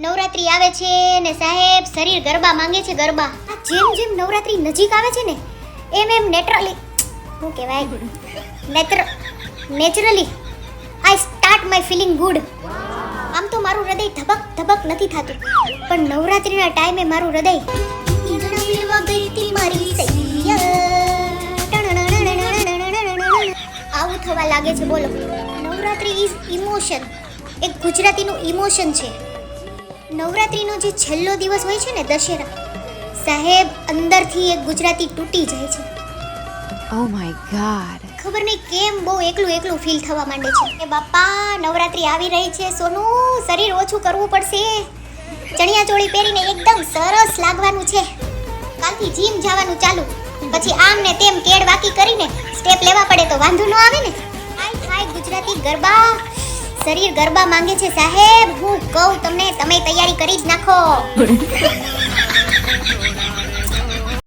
નવરાત્રી આવે છે ને સાહેબ શરીર ગરબા માંગે છે ગરબા. આ જેમ જેમ નવરાત્રી નજીક આવે છે ને એમ એમ નેચરલી શું કહેવાય naturally I start my feeling good. આમ તો મારું હૃદય ધબક ધબક નથી થતું પણ નવરાત્રીના ટાઈમે મારું હૃદય આવું થવા લાગે છે. બોલો, નવરાત્રી ઇઝ ઇમોશન. એક ગુજરાતીનું ઇમોશન છે. નવરાત્રીનો જે છેલ્લો દિવસ હોય છે ને દશેરા, સાહેબ અંદરથી એક ગુજરાતી તૂટી જાય છે. Oh my god. ખબર નહીં કેમ બહુ એકલું એકલું ફીલ થવા માંડે છે કે બાપા નવરાત્રી આવી રહી છે, સોનું શરીર ઓછું કરવું પડશે, ચણિયા ચોળી પહેરીને એકદમ સરસ લાગવાનું છે, કાલથી જીમ જવાનું ચાલુ, પછી આમ ને તેમ કેડ વાકી કરીને સ્ટેપ લેવા પડે તો વાંધો ન આવે ને. હાય ગુજરાતી ગરબા, શરીર ગરબા માંગે છે સાહેબ. હું કહું તમને, તમે તૈયારી કરી જ નાખો.